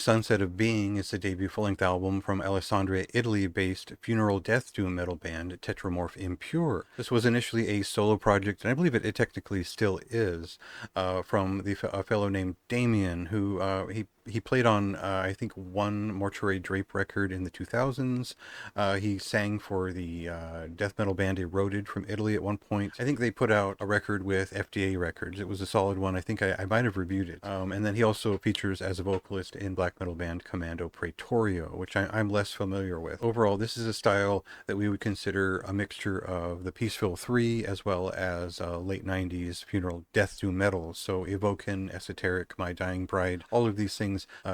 Sunset of Being is the debut full-length album from Alessandria, Italy-based funeral death doom metal band Tetramorphe Impure. This was initially a solo project, and I believe it technically still is, from a fellow named Damien, who he played on, I think, one Mortuary Drape record in the 2000s. He sang for the death metal band Eroded from Italy at one point. I think they put out a record with FDA Records. It was a solid one. I think I might have reviewed it. And then he also features as a vocalist in black metal band Commando Praetorio, which I'm less familiar with. Overall, this is a style that we would consider a mixture of the Peaceville 3 as well as late 90s funeral death doom metal. So Evoken, Esoteric, My Dying Bride, all of these things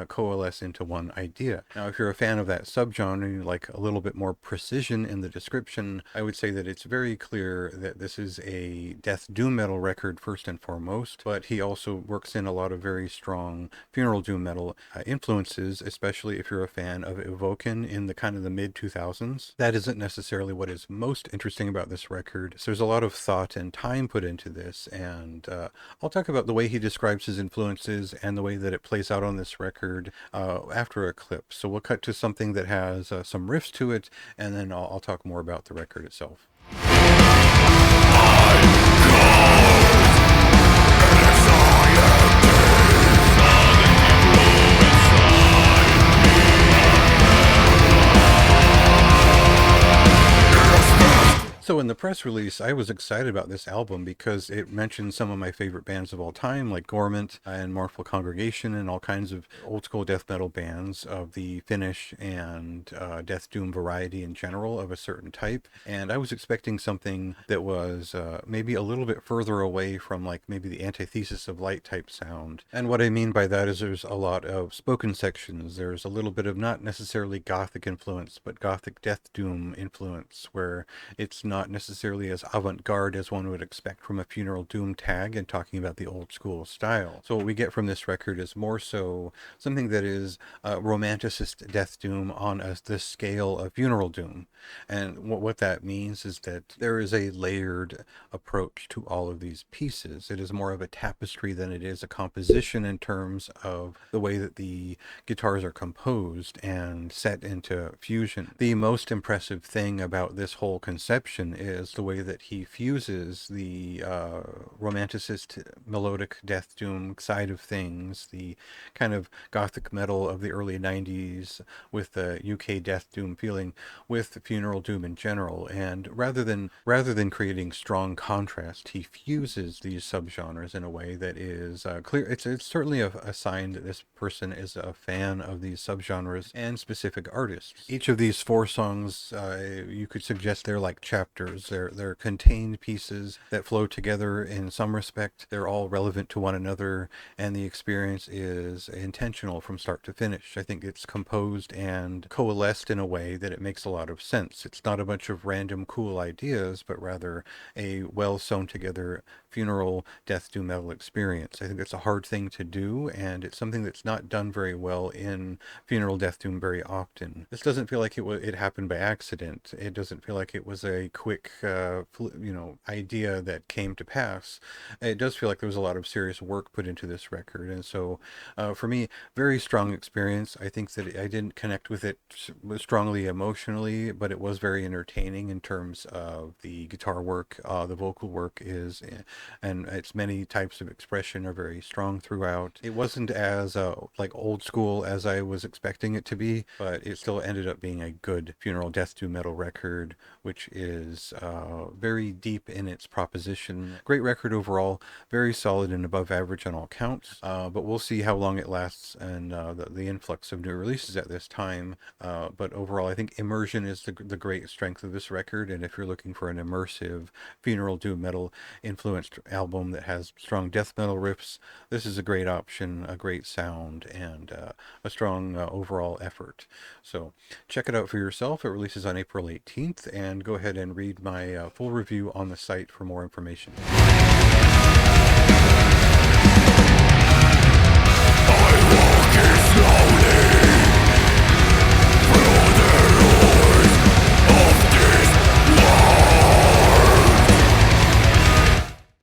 coalesce into one idea. Now, if you're a fan of that subgenre and you like a little bit more precision in the description, I would say that it's very clear that this is a death doom metal record first and foremost, but he also works in a lot of very strong funeral doom metal influences, especially if you're a fan of Evoken in the kind of the mid 2000s. That isn't necessarily what is most interesting about this record. So there's a lot of thought and time put into this, and I'll talk about the way he describes his influences and the way that it plays out on this record after a clip. So we'll cut to something that has some riffs to it, and then I'll talk more about the record itself. So in the press release, I was excited about this album because it mentioned some of my favorite bands of all time, like Gormant and Mournful Congregation and all kinds of old school death metal bands of the Finnish and death doom variety in general of a certain type. And I was expecting something that was maybe a little bit further away from like maybe the Antithesis of Light type sound. And what I mean by that is there's a lot of spoken sections. There's a little bit of not necessarily gothic influence, but gothic death doom influence, where it's not necessarily as avant-garde as one would expect from a funeral doom tag and talking about the old school style. So what we get from this record is more so something that is romanticist death doom on the scale of funeral doom. And what that means is that there is a layered approach to all of these pieces. It is more of a tapestry than it is a composition in terms of the way that the guitars are composed and set into fusion. The most impressive thing about this whole conception is the way that he fuses the romanticist melodic death doom side of things, the kind of gothic metal of the early 90s with the UK death doom feeling, with funeral doom in general. And rather than creating strong contrast, he fuses these subgenres in a way that is clear. It's certainly a sign that this person is a fan of these subgenres and specific artists. Each of these 4 songs, you could suggest they're like chapters. They're contained pieces that flow together in some respect. They're all relevant to one another, and the experience is intentional from start to finish. I think it's composed and coalesced in a way that it makes a lot of sense. It's not a bunch of random cool ideas, but rather a well sewn together funeral death doom metal experience. I think it's a hard thing to do, and it's something that's not done very well in funeral death doom very often. This doesn't feel like it happened by accident. It doesn't feel like it was a quick idea that came to pass. It does feel like there was a lot of serious work put into this record, and so for me, very strong experience. I think that I didn't connect with it strongly emotionally, but it was very entertaining in terms of the guitar work. The vocal work is, and its many types of expression are very strong throughout. It wasn't as like old school as I was expecting it to be, but it still ended up being a good funeral death doom metal record, which is very deep in its proposition. Great record overall, very solid and above average on all counts, but we'll see how long it lasts and the influx of new releases at this time. But overall, I think immersion is the great strength of this record, and if you're looking for an immersive funeral doom metal influenced album that has strong death metal riffs, this is a great option, a great sound, and a strong overall effort. So check it out for yourself. It releases on April 18th, and go ahead and read my full review on the site for more information.